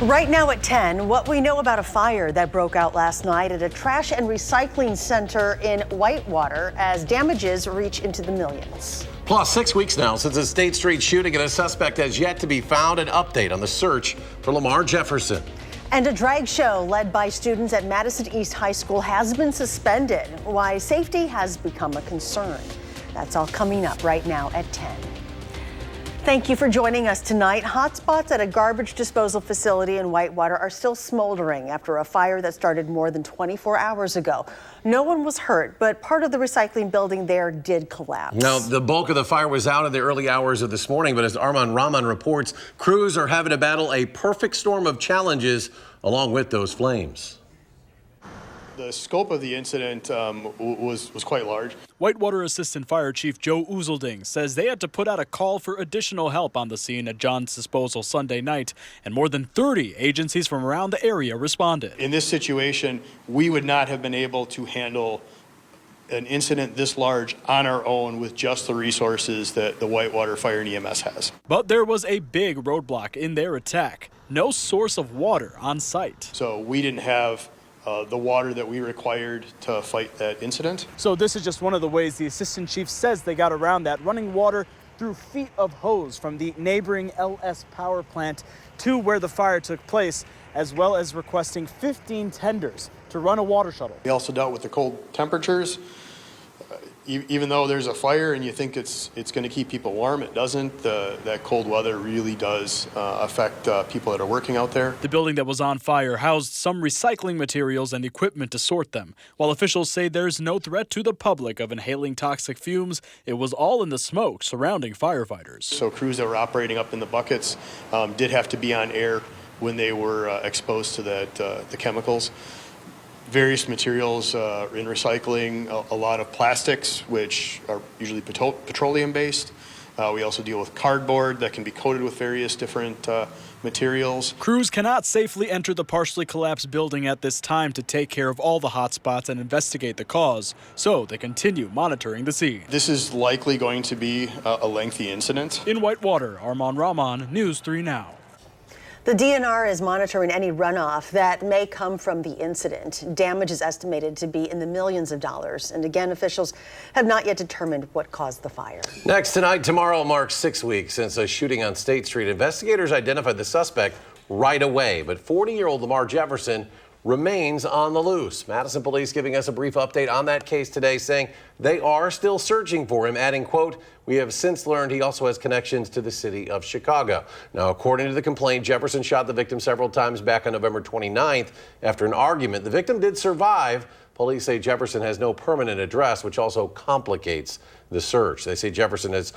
Right now at 10, what we know about a fire that broke out last night at a trash and recycling center in Whitewater as damages reach into the millions. Plus, 6 weeks now since a State Street shooting and a suspect has yet to be found. An update on the search for Lamar Jefferson. And a drag show led by students at Madison East High School has been suspended. Why safety has become a concern. That's all coming up right now at 10. Thank you for joining us tonight. Hotspots at a garbage disposal facility in Whitewater are still smoldering after a fire that started more than 24 hours ago. No one was hurt, but part of the recycling building there did collapse. Now, the bulk of the fire was out in the early hours of this morning, but as Arman Rahman reports, crews are having to battle a perfect storm of challenges along with those flames. The scope of the incident was quite large. Whitewater Assistant Fire Chief Joe Uzelding says they had to put out a call for additional help on the scene at John's Disposal Sunday night, and more than 30 agencies from around the area responded. In this situation, we would not have been able to handle an incident this large on our own with just the resources that the Whitewater Fire and EMS has. But there was a big roadblock in their attack. No source of water on site. So we didn't have the water that we required to fight that incident. So this is just one of the ways the assistant chief says they got around that, running water through feet of hose from the neighboring LS power plant to where the fire took place, as well as requesting 15 tenders to run a water shuttle. We also dealt with the cold temperatures. Even though there's a fire and you think it's going to keep people warm, it doesn't. That cold weather really does affect people that are working out there. The building that was on fire housed some recycling materials and equipment to sort them. While officials say there's no threat to the public of inhaling toxic fumes, it was all in the smoke surrounding firefighters. So crews that were operating up in the buckets did have to be on air when they were exposed to the chemicals. Various materials in recycling, a lot of plastics, which are usually petroleum-based. We also deal with cardboard that can be coated with various different materials. Crews cannot safely enter the partially collapsed building at this time to take care of all the hot spots and investigate the cause, so they continue monitoring the scene. This is likely going to be a lengthy incident. In Whitewater, Arman Rahman, News 3 Now. The DNR is monitoring any runoff that may come from the incident. Damage is estimated to be in the millions of dollars. And again, officials have not yet determined what caused the fire. Next tonight, tomorrow marks 6 weeks since a shooting on State Street. Investigators identified the suspect right away, but 40-year-old Lamar Jefferson remains on the loose. Madison police giving us a brief update on that case today, saying they are still searching for him, adding, quote, "We have since learned he also has connections to the city of Chicago." Now, according to the complaint, Jefferson shot the victim several times back on November 29th after an argument. The victim did survive. Police say Jefferson has no permanent address, which also complicates the search. They say Jefferson is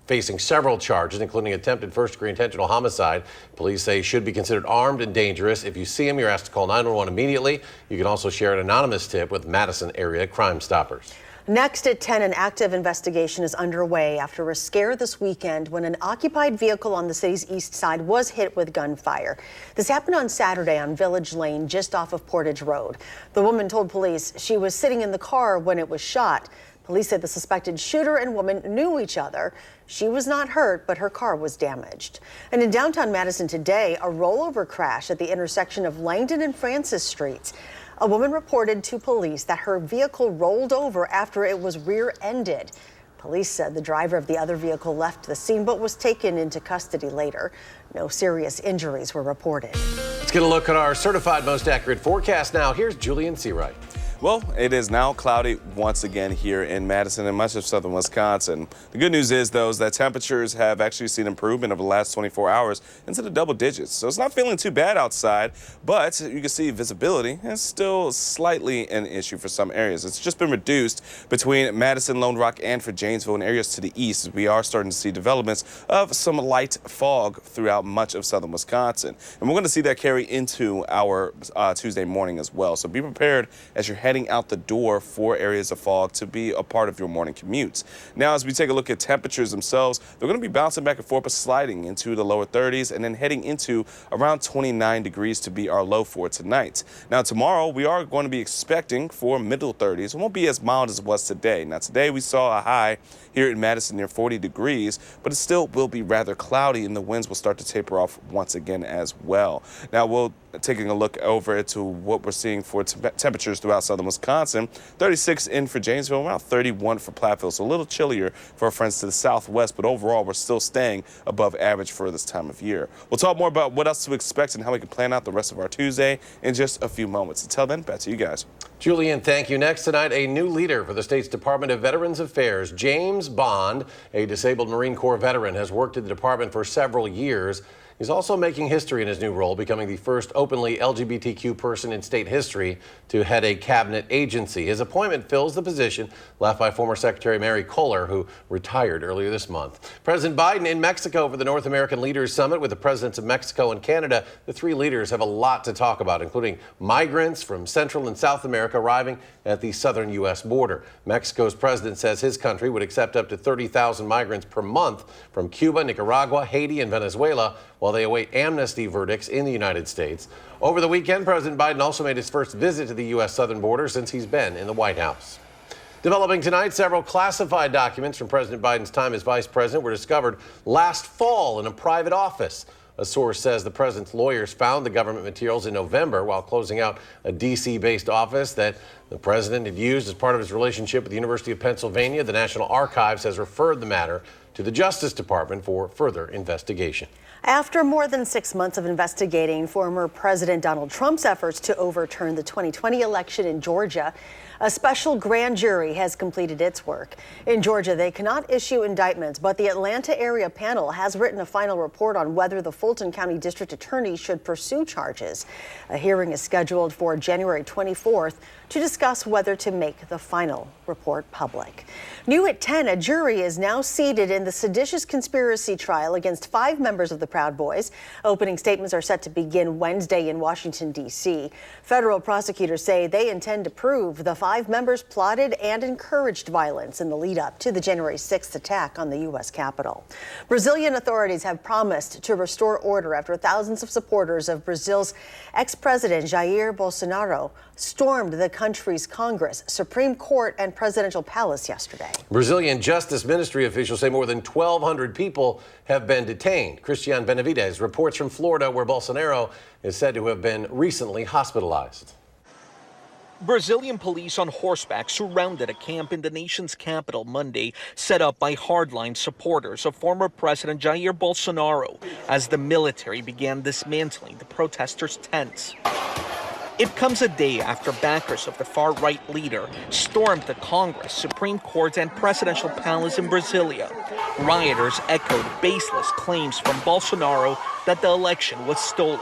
facing several charges, including attempted first-degree intentional homicide. Police say he should be considered armed and dangerous. If you see him, you're asked to call 911 immediately. You can also share an anonymous tip with Madison area Crime Stoppers. Next at 10, an active investigation is underway after a scare this weekend when an occupied vehicle on the city's east side was hit with gunfire. This happened on Saturday on Village Lane, just off of Portage Road. The woman told police she was sitting in the car when it was shot. Police said the suspected shooter and woman knew each other. She was not hurt, but her car was damaged. And in downtown Madison today, a rollover crash at the intersection of Langdon and Francis Streets. A woman reported to police that her vehicle rolled over after it was rear-ended. Police said the driver of the other vehicle left the scene but was taken into custody later. No serious injuries were reported. Let's get a look at our certified most accurate forecast now. Here's Julian Seawright. Well, it is now cloudy once again here in Madison and much of southern Wisconsin. The good news is, though, is that temperatures have actually seen improvement over the last 24 hours into the double digits. So it's not feeling too bad outside, but you can see visibility is still slightly an issue for some areas. It's just been reduced between Madison, Lone Rock, and for Janesville and areas to the east. We are starting to see developments of some light fog throughout much of southern Wisconsin. And we're going to see that carry into our Tuesday morning as well. So be prepared as you're heading heading out the door for areas of fog to be a part of your morning commutes. Now, as we take a look at temperatures themselves, they're going to be bouncing back and forth, but sliding into the lower 30s and then heading into around 29 degrees to be our low for tonight. Now, tomorrow we are going to be expecting for middle 30s. It won't be as mild as it was today. Now, today we saw a high here in Madison near 40 degrees, but it still will be rather cloudy and the winds will start to taper off once again as well. Now, we'll taking a look over into what we're seeing for temperatures throughout southern Wisconsin. 36 in for Janesville, around 31 for Platteville, so a little chillier for our friends to the southwest, but overall we're still staying above average for this time of year. We'll talk more about what else to expect and how we can plan out the rest of our Tuesday in just a few moments. Until then, back to you guys. Julian, thank you. Next tonight, a new leader for the state's Department of Veterans Affairs. James Bond, a disabled Marine Corps veteran, has worked at the department for several years. He's also making history in his new role, becoming the first openly LGBTQ person in state history to head a cabinet agency. His appointment fills the position left by former Secretary Mary Kohler, who retired earlier this month. President Biden in Mexico for the North American Leaders Summit with the presidents of Mexico and Canada. The three leaders have a lot to talk about, including migrants from Central and South America arriving at the southern U.S. border. Mexico's president says his country would accept up to 30,000 migrants per month from Cuba, Nicaragua, Haiti, and Venezuela, while they await amnesty verdicts in the United States. Over the weekend, President Biden also made his first visit to the U.S. southern border since he's been in the White House. Developing tonight, several classified documents from President Biden's time as vice president were discovered last fall in a private office. A source says the president's lawyers found the government materials in November while closing out a D.C.-based office that the president had used as part of his relationship with the University of Pennsylvania. The National Archives has referred the matter to the Justice Department for further investigation. After more than 6 months of investigating former President Donald Trump's efforts to overturn the 2020 election in Georgia, a special grand jury has completed its work. In Georgia, they cannot issue indictments, but the Atlanta area panel has written a final report on whether the Fulton County District Attorney should pursue charges. A hearing is scheduled for January 24th to discuss whether to make the final report public. New at 10, a jury is now seated in the seditious conspiracy trial against 5 members of the Proud Boys. Opening statements are set to begin Wednesday in Washington, D.C. Federal prosecutors say they intend to prove the 5 members plotted and encouraged violence in the lead up to the January 6th attack on the U.S. Capitol. Brazilian authorities have promised to restore order after thousands of supporters of Brazil's ex-president Jair Bolsonaro stormed the country's Congress, Supreme Court, and presidential palace yesterday. Brazilian Justice Ministry officials say more than 1,200 people have been detained. Christian Benavides reports from Florida, where Bolsonaro is said to have been recently hospitalized. Brazilian police on horseback surrounded a camp in the nation's capital Monday, set up by hardline supporters of former President Jair Bolsonaro, as the military began dismantling the protesters' tents. It comes a day after backers of the far-right leader stormed the Congress, Supreme Court, and presidential palace in Brasilia. Rioters echoed baseless claims from Bolsonaro that the election was stolen.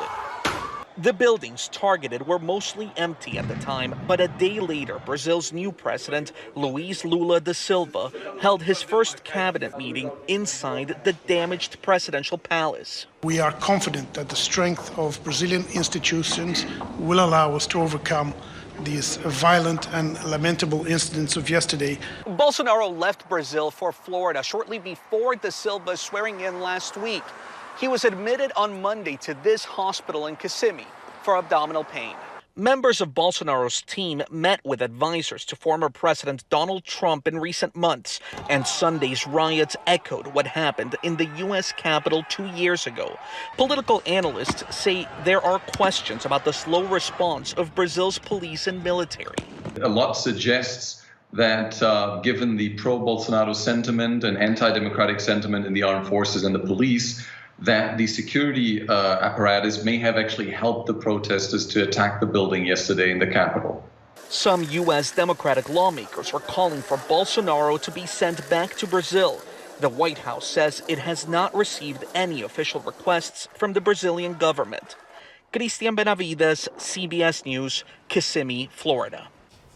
The buildings targeted were mostly empty at the time, but a day later, Brazil's new president, Luiz Lula da Silva, held his first cabinet meeting inside the damaged presidential palace. We are confident that the strength of Brazilian institutions will allow us to overcome these violent and lamentable incidents of yesterday. Bolsonaro left Brazil for Florida shortly before da Silva's swearing in last week. He was admitted on Monday to this hospital in Kissimmee for abdominal pain. Members of Bolsonaro's team met with advisors to former President Donald Trump in recent months, and Sunday's riots echoed what happened in the U.S. Capitol 2 years ago. Political analysts say there are questions about the slow response of Brazil's police and military. A lot suggests that given the pro-Bolsonaro sentiment and anti-democratic sentiment in the armed forces and the police, that the security apparatus may have actually helped the protesters to attack the building yesterday in the Capitol. Some U.S. Democratic lawmakers are calling for Bolsonaro to be sent back to Brazil. The White House says it has not received any official requests from the Brazilian government. Christian Benavides, CBS News, Kissimmee, Florida.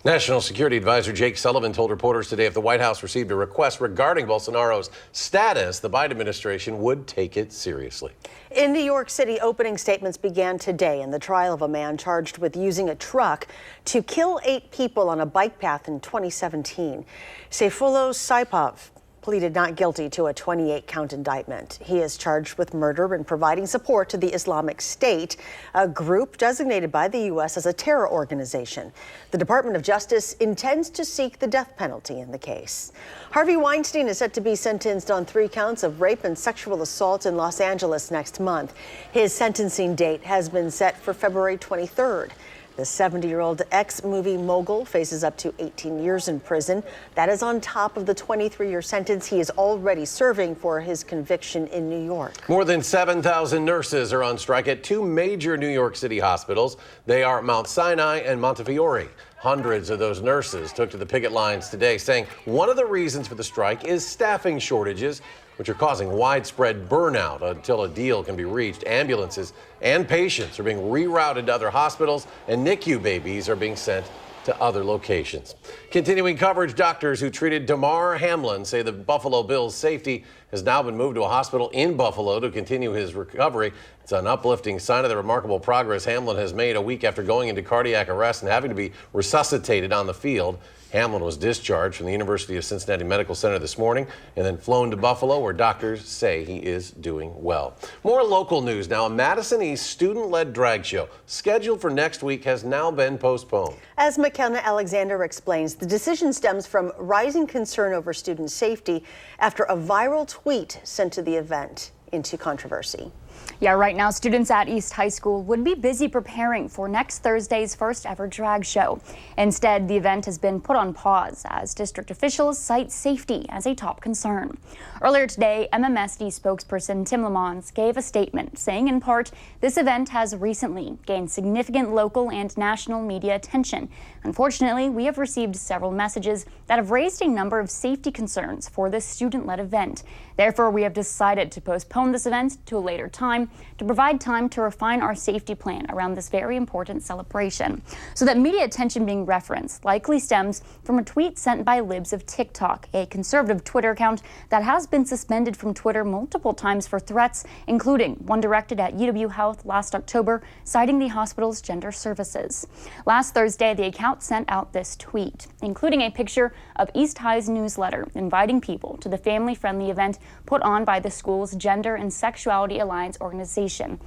National Security Advisor Jake Sullivan told reporters today if the White House received a request regarding Bolsonaro's status, the Biden administration would take it seriously. In New York City, opening statements began today in the trial of a man charged with using a truck to kill 8 people on a bike path in 2017. Sayfullo Saipov pleaded not guilty to a 28-count indictment. He is charged with murder and providing support to the Islamic State, a group designated by the U.S. as a terror organization. The Department of Justice intends to seek the death penalty in the case. Harvey Weinstein is set to be sentenced on 3 counts of rape and sexual assault in Los Angeles next month. His sentencing date has been set for February 23rd. The 70-year-old ex-movie mogul faces up to 18 years in prison. That is on top of the 23-year sentence he is already serving for his conviction in New York. More than 7,000 nurses are on strike at 2 major New York City hospitals. They are Mount Sinai and Montefiore. Hundreds of those nurses took to the picket lines today, saying one of the reasons for the strike is staffing shortages, which are causing widespread burnout until a deal can be reached. Ambulances and patients are being rerouted to other hospitals, and NICU babies are being sent to other locations. Continuing coverage, doctors who treated Damar Hamlin say the Buffalo Bills' safety has now been moved to a hospital in Buffalo to continue his recovery. It's an uplifting sign of the remarkable progress Hamlin has made a week after going into cardiac arrest and having to be resuscitated on the field. Hamlin was discharged from the University of Cincinnati Medical Center this morning and then flown to Buffalo, where doctors say he is doing well. More local news now. A Madison East student-led drag show scheduled for next week has now been postponed. As McKenna Alexander explains, the decision stems from rising concern over student safety after a viral tweet sent to the event into controversy. Yeah, right now students at East High School would be busy preparing for next Thursday's first ever drag show. Instead, the event has been put on pause as district officials cite safety as a top concern. Earlier today, MMSD spokesperson Tim Lamons gave a statement saying in part, this event has recently gained significant local and national media attention. Unfortunately, we have received several messages that have raised a number of safety concerns for this student-led event. Therefore, we have decided to postpone this event to a later time to provide time to refine our safety plan around this very important celebration. So that media attention being referenced likely stems from a tweet sent by Libs of TikTok, a conservative Twitter account that has been suspended from Twitter multiple times for threats, including one directed at UW Health last October, citing the hospital's gender services. Last Thursday, the account sent out this tweet, including a picture of East High's newsletter inviting people to the family-friendly event put on by the school's Gender and Sexuality Alliance organization.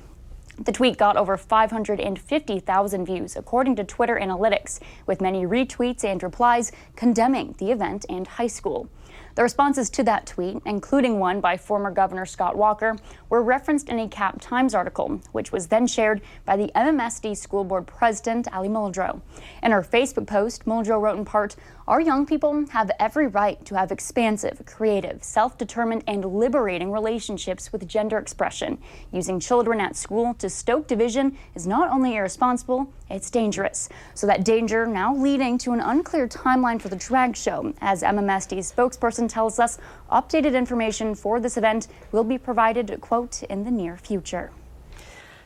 The tweet got over 550,000 views, according to Twitter Analytics, with many retweets and replies condemning the event and high school. The responses to that tweet, including one by former Governor Scott Walker, were referenced in a Cap Times article, which was then shared by the MMSD School Board President Ali Muldrow. In her Facebook post, Muldrow wrote in part, "Our young people have every right to have expansive, creative, self-determined, and liberating relationships with gender expression. Using children at school to stoke division is not only irresponsible, it's dangerous." So that danger now leading to an unclear timeline for the drag show. As MMSD's spokesperson tells us, updated information for this event will be provided, quote, in the near future.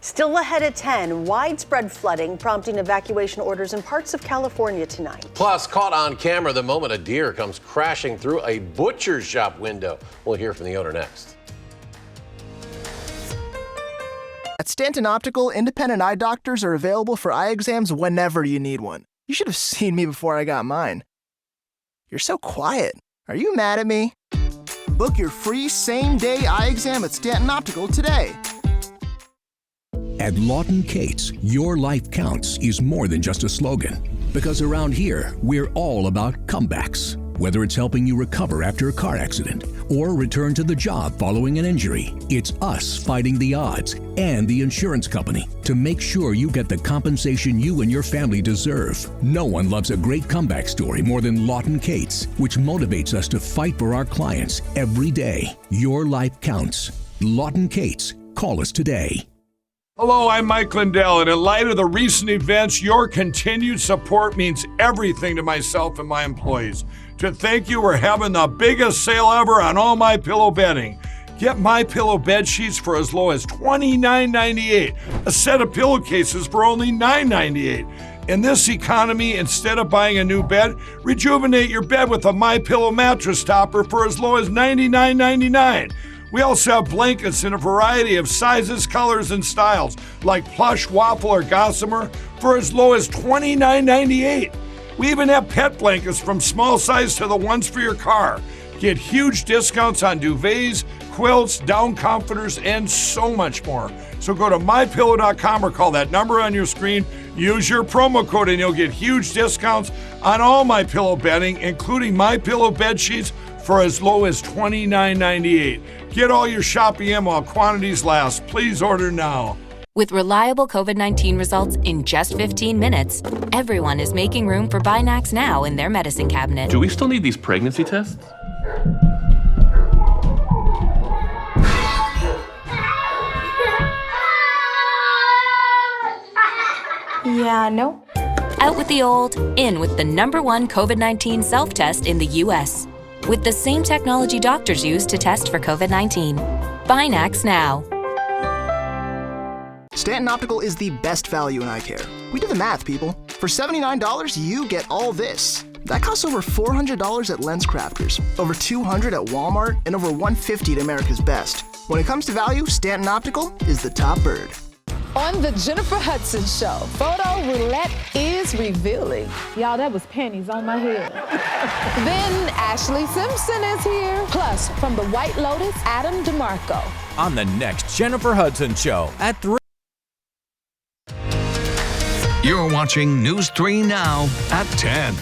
Still ahead at 10, widespread flooding prompting evacuation orders in parts of California tonight. Plus, caught on camera the moment a deer comes crashing through a butcher shop window. We'll hear from the owner next. At Stanton Optical, independent eye doctors are available for eye exams whenever you need one. You should have seen me before I got mine. You're so quiet. Are you mad at me? Book your free same-day eye exam at Stanton Optical today. At Lawton Cates, your life counts is more than just a slogan. Because around here, we're all about comebacks. Whether it's helping you recover after a car accident or return to the job following an injury, it's us fighting the odds and the insurance company to make sure you get the compensation you and your family deserve. No one loves a great comeback story more than Lawton Cates, which motivates us to fight for our clients every day. Your life counts. Lawton Cates. Call us today. Hello, I'm Mike Lindell, and in light of the recent events, your continued support means everything to myself and my employees. To thank you, we're having the biggest sale ever on all MyPillow bedding. Get MyPillow bed sheets for as low as $29.98, a set of pillowcases for only $9.98. In this economy, instead of buying a new bed, rejuvenate your bed with a MyPillow mattress topper for as low as $99.99. We also have blankets in a variety of sizes, colors, and styles, like plush, waffle, or gossamer, for as low as $29.98. We even have pet blankets from small size to the ones for your car. Get huge discounts on duvets, quilts, down comforters, and so much more. So go to MyPillow.com or call that number on your screen. Use your promo code and you'll get huge discounts on all MyPillow bedding, including MyPillow bed sheets for as low as $29.98. Get all your shopping in while quantities last. Please order now. With reliable COVID-19 results in just 15 minutes, everyone is making room for Binax Now in their medicine cabinet. Do we still need these pregnancy tests? Yeah, no. Out with the old, in with the #1 COVID-19 self-test in the U.S. with the same technology doctors use to test for COVID-19. Binax Now. Stanton Optical is the best value in eye care. We did the math, people. For $79, you get all this. That costs over $400 at LensCrafters, over $200 at Walmart, and over $150 at America's Best. When it comes to value, Stanton Optical is the top bird. On the Jennifer Hudson Show, photo roulette is revealing. Y'all, that was panties on my head. Then Ashley Simpson is here. Plus, from the White Lotus, Adam DeMarco. On the next Jennifer Hudson Show at 3. You're watching News 3 Now at 10.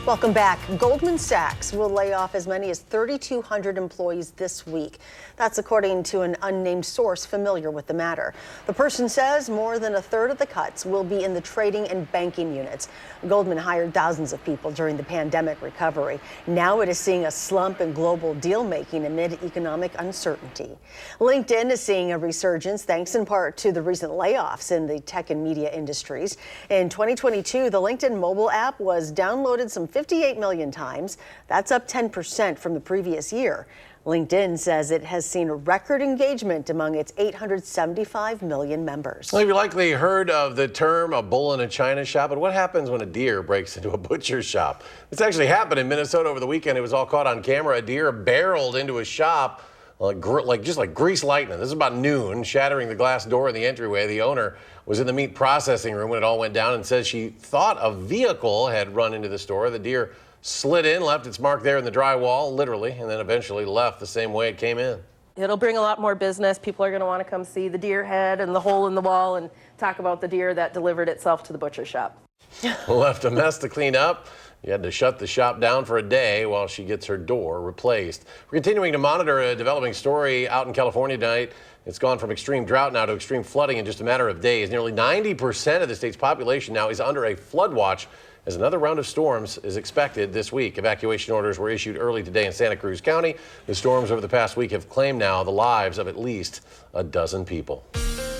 Welcome back. Goldman Sachs will lay off as many as 3,200 employees this week. That's according to an unnamed source familiar with the matter. The person says more than a third of the cuts will be in the trading and banking units. Goldman hired thousands of people during the pandemic recovery. Now it is seeing a slump in global deal making amid economic uncertainty. LinkedIn is seeing a resurgence thanks in part to the recent layoffs in the tech and media industries. In 2022, the LinkedIn mobile app was downloaded some 58 million times. That's up 10% from the previous year. LinkedIn says it has seen record engagement among its 875 million members. Well, you've likely heard of the term a bull in a china shop, but what happens when a deer breaks into a butcher's shop? This actually happened in Minnesota over the weekend. It was all caught on camera. A deer barreled into a shop just like grease lightning. This is about noon, shattering the glass door in the entryway. The owner was in the meat processing room when it all went down and says she thought a vehicle had run into the store. The deer slid in, left its mark there in the drywall, literally, and then eventually left the same way it came in. It'll bring a lot more business. People are going to want to come see the deer head and the hole in the wall and talk about the deer that delivered itself to the butcher shop. Left a mess to clean up. You had to shut the shop down for a day while she gets her door replaced. We're continuing to monitor a developing story out in California tonight. It's gone from extreme drought now to extreme flooding in just a matter of days. Nearly 90% of the state's population now is under a flood watch as another round of storms is expected this week. Evacuation orders were issued early today in Santa Cruz County. The storms over the past week have claimed now the lives of at least a dozen people.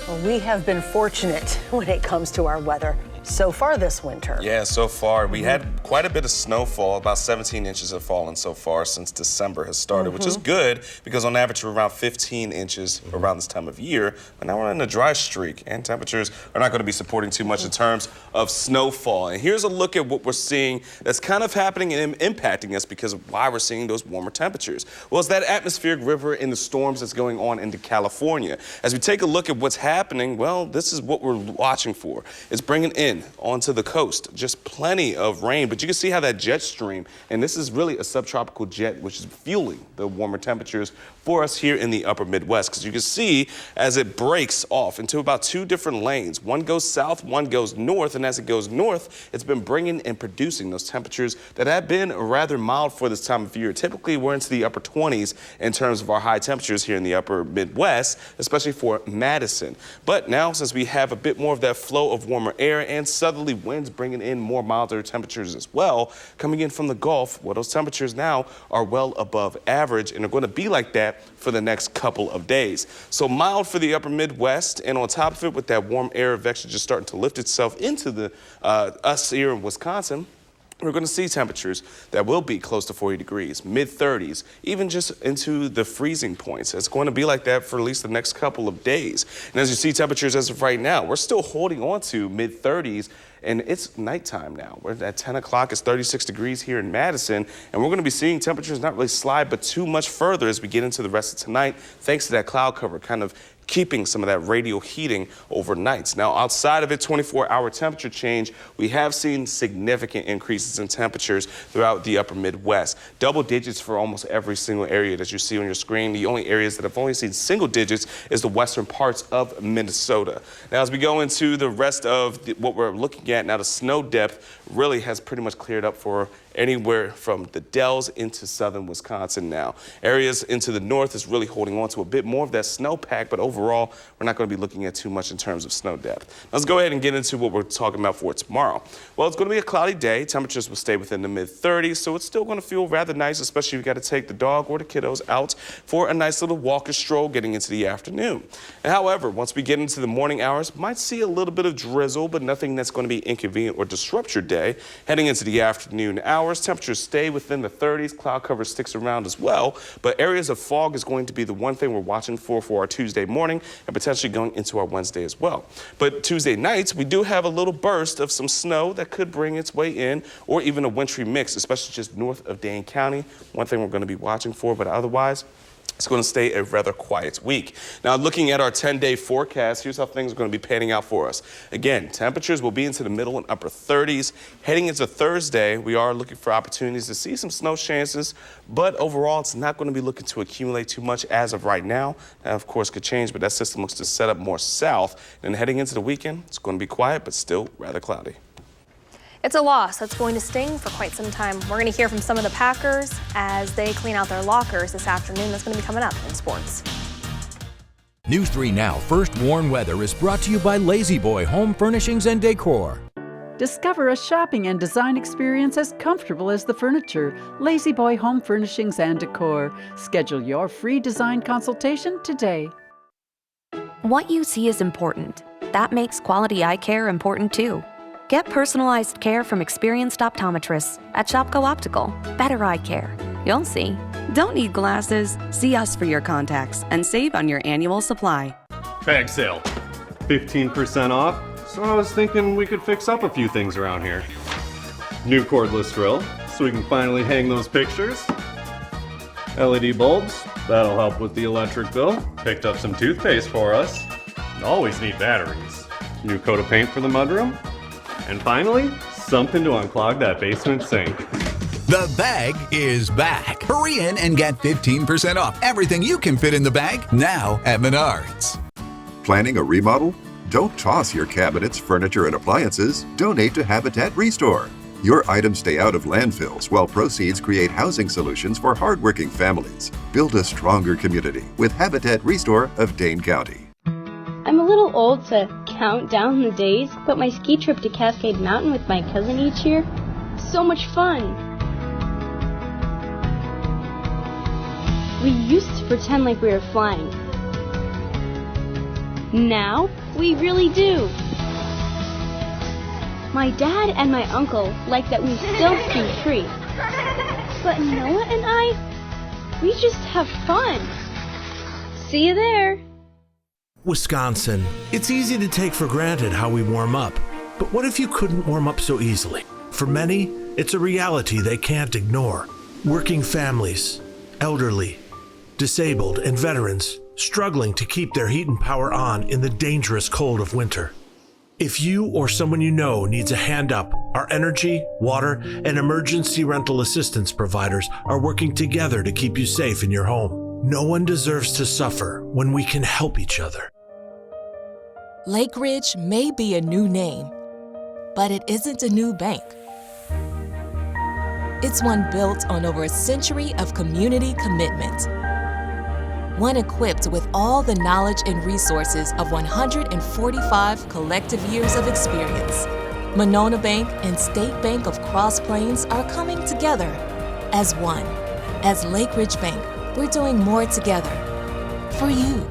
Well, we have been fortunate when it comes to our weather so far this winter. Yeah, so far. We had quite a bit of snowfall. About 17 inches have fallen so far since December has started, which is good because on average we're around 15 inches around this time of year. But now we're in a dry streak and temperatures are not going to be supporting too much in terms of snowfall. And here's a look at what we're seeing that's kind of happening and impacting us because of why we're seeing those warmer temperatures. Well, it's that atmospheric river in the storms that's going on into California. As we take a look at what's happening, well, this is what we're watching for. It's bringing in onto the coast just plenty of rain, but you can see how that jet stream, and this is really a subtropical jet which is fueling the warmer temperatures for us here in the upper Midwest, because you can see as it breaks off into about two different lanes. One goes south, one goes north, and as it goes north, it's been bringing and producing those temperatures that have been rather mild for this time of year. Typically, we're into the upper 20s in terms of our high temperatures here in the upper Midwest, especially for Madison. But now, since we have a bit more of that flow of warmer air and southerly winds bringing in more milder temperatures as well, coming in from the Gulf, well, those temperatures now are well above average and are going to be like that for the next couple of days. So mild for the upper Midwest, and on top of it, with that warm air actually just starting to lift itself into the us here in Wisconsin, we're going to see temperatures that will be close to 40 degrees, mid-30s, even just into the freezing points. It's going to be like that for at least the next couple of days. And as you see temperatures as of right now, we're still holding on to mid-30s, and it's nighttime now. We're at 10 o'clock. It's 36 degrees here in Madison, and we're going to be seeing temperatures not really slide, but too much further as we get into the rest of tonight, thanks to that cloud cover kind of keeping some of that radial heating overnight. Now, outside of it, 24-hour temperature change, we have seen significant increases in temperatures throughout the upper Midwest. Double digits for almost every single area that you see on your screen. The only areas that have only seen single digits is the western parts of Minnesota. Now, as we go into the rest of what we're looking at now, the snow depth really has pretty much cleared up for anywhere from the Dells into southern Wisconsin now. Areas into the north is really holding on to a bit more of that snowpack, but overall, we're not going to be looking at too much in terms of snow depth. Now, let's go ahead and get into what we're talking about for tomorrow. Well, it's going to be a cloudy day. Temperatures will stay within the mid-30s, so it's still going to feel rather nice, especially if you got to take the dog or the kiddos out for a nice little walk or stroll getting into the afternoon. And however, once we get into the morning hours, might see a little bit of drizzle, but nothing that's going to be inconvenient or disrupt your day. Heading into the afternoon hours, temperatures stay within the 30s. Cloud cover sticks around as well, but areas of fog is going to be the one thing we're watching for our Tuesday morning and potentially going into our Wednesday as well. But Tuesday nights, we do have a little burst of some snow that could bring its way in, or even a wintry mix, especially just north of Dane County. One thing we're going to be watching for, but otherwise, it's going to stay a rather quiet week. Now, looking at our 10-day forecast, here's how things are going to be panning out for us. Again, temperatures will be into the middle and upper 30s. Heading into Thursday, we are looking for opportunities to see some snow chances, but overall, it's not going to be looking to accumulate too much as of right now. That, of course, could change, but that system looks to set up more south. And heading into the weekend, it's going to be quiet, but still rather cloudy. It's a loss that's going to sting for quite some time. We're going to hear from some of the Packers as they clean out their lockers this afternoon. That's going to be coming up in sports. News 3 Now First Warn Weather is brought to you by Lazy Boy Home Furnishings and Decor. Discover a shopping and design experience as comfortable as the furniture. Lazy Boy Home Furnishings and Decor. Schedule your free design consultation today. What you see is important. That makes quality eye care important too. Get personalized care from experienced optometrists at Shopko Optical. Better eye care. You'll see. Don't need glasses? See us for your contacts and save on your annual supply. Bag sale. 15% off. So I was thinking we could fix up a few things around here. New cordless drill, so we can finally hang those pictures. LED bulbs, that'll help with the electric bill. Picked up some toothpaste for us. Always need batteries. New coat of paint for the mudroom. And finally, something to unclog that basement sink. The bag is back. Hurry in and get 15% off everything you can fit in the bag now at Menards. Planning a remodel? Don't toss your cabinets, furniture, and appliances. Donate to Habitat Restore. Your items stay out of landfills while proceeds create housing solutions for hardworking families. Build a stronger community with Habitat Restore of Dane County. I'm a little old to count down the days, but my ski trip to Cascade Mountain with my cousin each year, so much fun. We used to pretend like we were flying. Now, we really do. My dad and my uncle like that we still ski free. But Noah and I, we just have fun. See you there. Wisconsin. It's easy to take for granted how we warm up. But what if you couldn't warm up so easily? For many, it's a reality they can't ignore. Working families, elderly, disabled, and veterans struggling to keep their heat and power on in the dangerous cold of winter. If you or someone you know needs a hand up, our energy, water, and emergency rental assistance providers are working together to keep you safe in your home. No one deserves to suffer when we can help each other. Lake Ridge may be a new name, but it isn't a new bank. It's one built on over a century of community commitment. One equipped with all the knowledge and resources of 145 collective years of experience. Monona Bank and State Bank of Cross Plains are coming together as one. As Lake Ridge Bank, we're doing more together for you.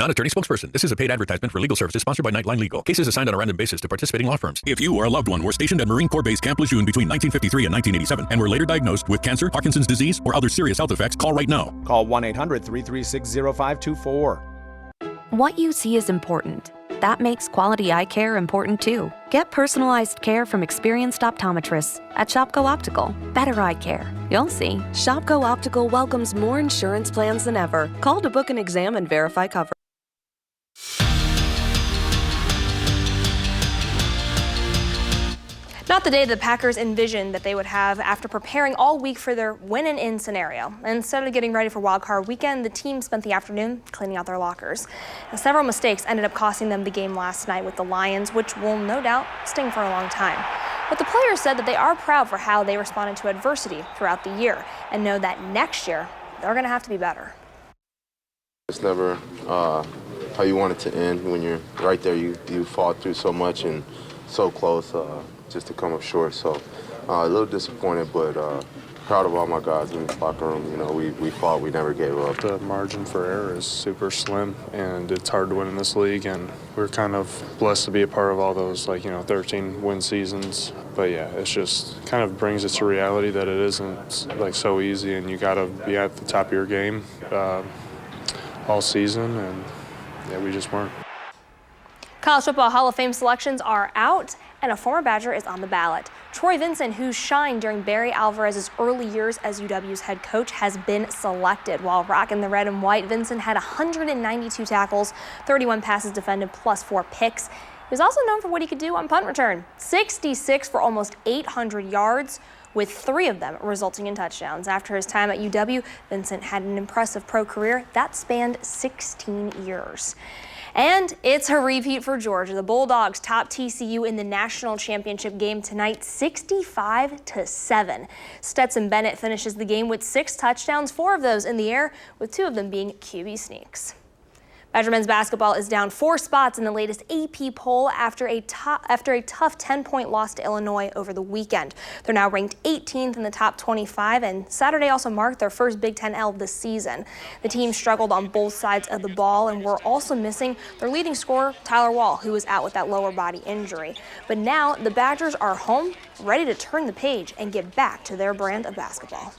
Not attorney spokesperson. This is a paid advertisement for legal services sponsored by Nightline Legal. Cases assigned on a random basis to participating law firms. If you or a loved one were stationed at Marine Corps Base Camp Lejeune between 1953 and 1987 and were later diagnosed with cancer, Parkinson's disease, or other serious health effects, call right now. Call 1-800-336-0524. What you see is important. That makes quality eye care important too. Get personalized care from experienced optometrists at Shopko Optical. Better eye care. You'll see. Shopko Optical welcomes more insurance plans than ever. Call to book an exam and verify coverage. Not the day the Packers envisioned that they would have after preparing all week for their win-and-in scenario. Instead of getting ready for Wild Card Weekend, the team spent the afternoon cleaning out their lockers. And several mistakes ended up costing them the game last night with the Lions, which will no doubt sting for a long time. But the players said that they are proud for how they responded to adversity throughout the year and know that next year they're going to have to be better. It's never how you want it to end. When you're right there, you fought through so much and so close. Just to come up short, so a little disappointed, but proud of all my guys in the locker room. You know, we fought, we never gave up. The margin for error is super slim, and it's hard to win in this league, and we're kind of blessed to be a part of all those, 13 win seasons. But yeah, it's just kind of brings it to reality that it isn't so easy, and you got to be at the top of your game all season, and yeah, we just weren't. College Football Hall of Fame selections are out, and a former Badger is on the ballot. Troy Vincent, who shined during Barry Alvarez's early years as UW's head coach, has been selected. While rocking the red and white, Vincent had 192 tackles, 31 passes defended, plus 4 picks. He was also known for what he could do on punt return. 66 for almost 800 yards, with 3 of them resulting in touchdowns. After his time at UW, Vincent had an impressive pro career that spanned 16 years. And it's a repeat for Georgia. The Bulldogs top TCU in the national championship game tonight, 65-7. Stetson Bennett finishes the game with 6 touchdowns, 4 of those in the air, with 2 of them being QB sneaks. Badger men's basketball is down 4 spots in the latest AP poll after a tough 10-point loss to Illinois over the weekend. They're now ranked 18th in the top 25, and Saturday also marked their first Big Ten L this season. The team struggled on both sides of the ball and were also missing their leading scorer, Tyler Wall, who was out with that lower body injury. But now the Badgers are home, ready to turn the page and get back to their brand of basketball.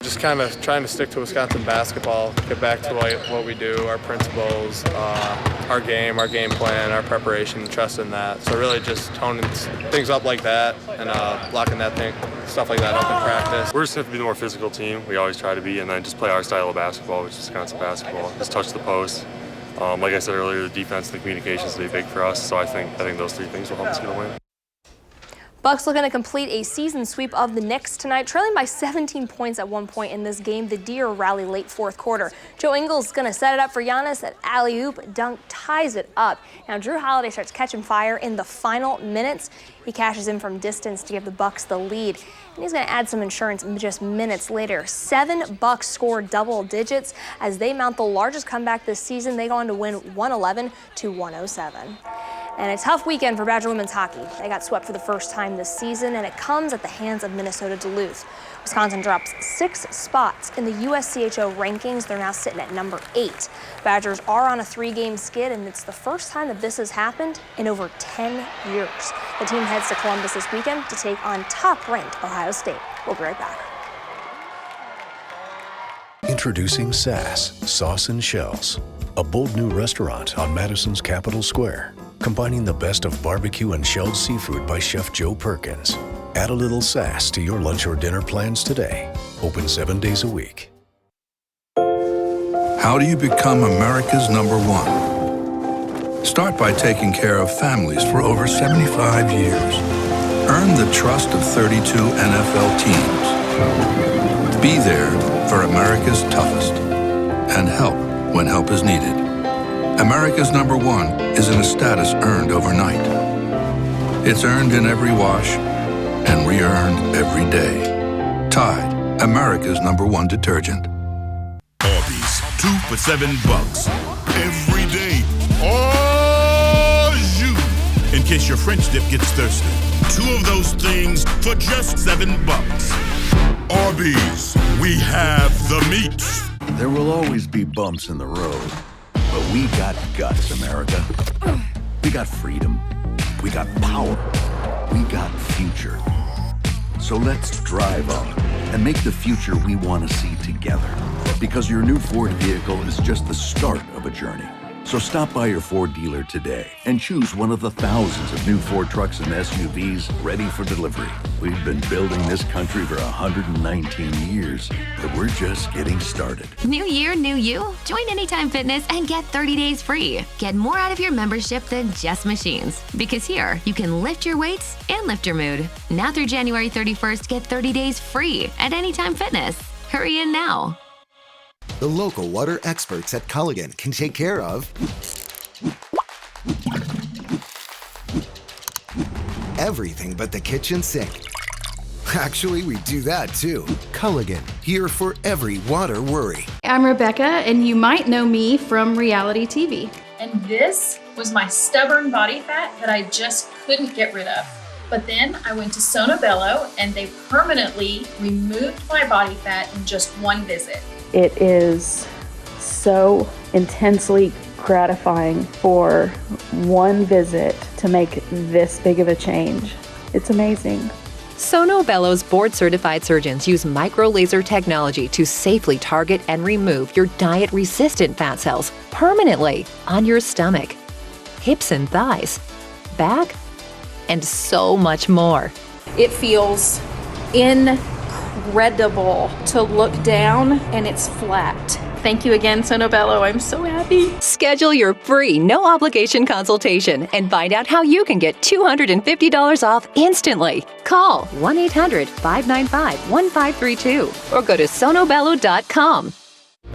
Just kind of trying to stick to Wisconsin basketball, get back to what we do, our principles, our game plan, our preparation, trust in that. So really just toning things up like that and locking stuff like that up in practice. We're just have to be the more physical team. We always try to be, and then just play our style of basketball, which is Wisconsin basketball. Just touch the post. Like I said earlier, the defense and the communications will be big for us. So I think those 3 things will help us get a win. Bucks looking to complete a season sweep of the Knicks tonight, trailing by 17 points at one point in this game. The Deer rally late 4th quarter. Joe Ingles going to set it up for Giannis. An alley-oop dunk ties it up. Now Drew Holiday starts catching fire in the final minutes. He cashes in from distance to give the Bucks the lead. And he's going to add some insurance just minutes later. 7 Bucks score double digits as they mount the largest comeback this season. They go on to win 111-107. And a tough weekend for Badger women's hockey. They got swept for the first time this season, and it comes at the hands of Minnesota Duluth. Wisconsin drops 6 spots in the USCHO rankings. They're now sitting at number 8. Badgers are on a 3-game skid, and it's the first time that this has happened in over 10 years. The team heads to Columbus this weekend to take on top-ranked Ohio State. We'll be right back. Introducing Sass, Sauce and Shells, a bold new restaurant on Madison's Capitol Square, combining the best of barbecue and shelled seafood by Chef Joe Perkins. Add a little sass to your lunch or dinner plans today. Open 7 days a week. How do you become America's #1? Start by taking care of families for over 75 years. Earn the trust of 32 NFL teams. Be there for America's toughest and help when help is needed. America's #1 isn't a status earned overnight. It's earned in every wash and re-earned every day. Tide, America's #1 detergent. Arby's, 2 for $7 every day. Oh, you! In case your French dip gets thirsty, 2 of those things for just $7. Arby's, we have the meats. There will always be bumps in the road, but We got guts, America. We got freedom. We got power. We got future. So let's drive up and make the future we want to see together. Because your new Ford vehicle is just the start of a journey. So stop by your Ford dealer today and choose one of the thousands of new Ford trucks and SUVs ready for delivery. We've been building this country for 119 years, but we're just getting started. New year, new you? Join Anytime Fitness and get 30 days free. Get more out of your membership than just machines. Because here, you can lift your weights and lift your mood. Now through January 31st, get 30 days free at Anytime Fitness. Hurry in now. The local water experts at Culligan can take care of everything but the kitchen sink. Actually, we do that too. Culligan, here for every water worry. I'm Rebecca, and you might know me from reality TV. And this was my stubborn body fat that I just couldn't get rid of. But then I went to Sonobello, and they permanently removed my body fat in just one visit. It is so intensely gratifying for one visit to make this big of a change. It's amazing. Sonobello's board-certified surgeons use micro-laser technology to safely target and remove your diet-resistant fat cells permanently on your stomach, hips and thighs, back, and so much more. It feels incredible to look down and it's flat. Thank you again, Sonobello. I'm so happy. Schedule your free, no-obligation consultation and find out how you can get $250 off instantly. Call 1-800-595-1532 or go to sonobello.com.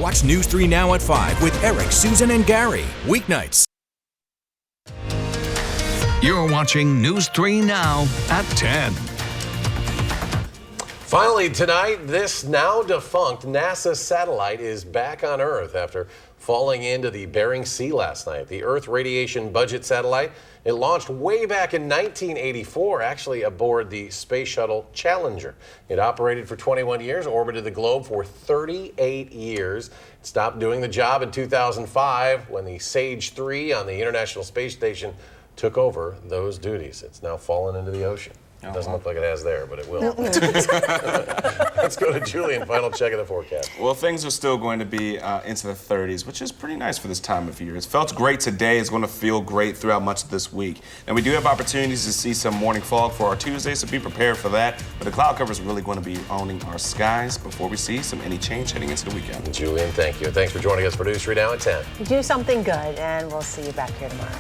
Watch News 3 Now at 5 with Eric, Susan, and Gary. Weeknights. You're watching News 3 Now at 10. Finally tonight, this now defunct NASA satellite is back on Earth after falling into the Bering Sea last night. The Earth Radiation Budget Satellite, it launched way back in 1984, actually aboard the Space Shuttle Challenger. It operated for 21 years, orbited the globe for 38 years. It stopped doing the job in 2005 when the Sage 3 on the International Space Station took over those duties. It's now fallen into the ocean. It doesn't look like it has there, but it will. Let's go to Julian. Final check of the forecast. Well, things are still going to be into the 30s, which is pretty nice for this time of year. It felt great today. It's going to feel great throughout much of this week. And we do have opportunities to see some morning fog for our Tuesday, so be prepared for that. But the cloud cover is really going to be owning our skies before we see any change heading into the weekend. Julian, thank you. Thanks for joining us for News 3 Now at 10. Do something good, and we'll see you back here tomorrow.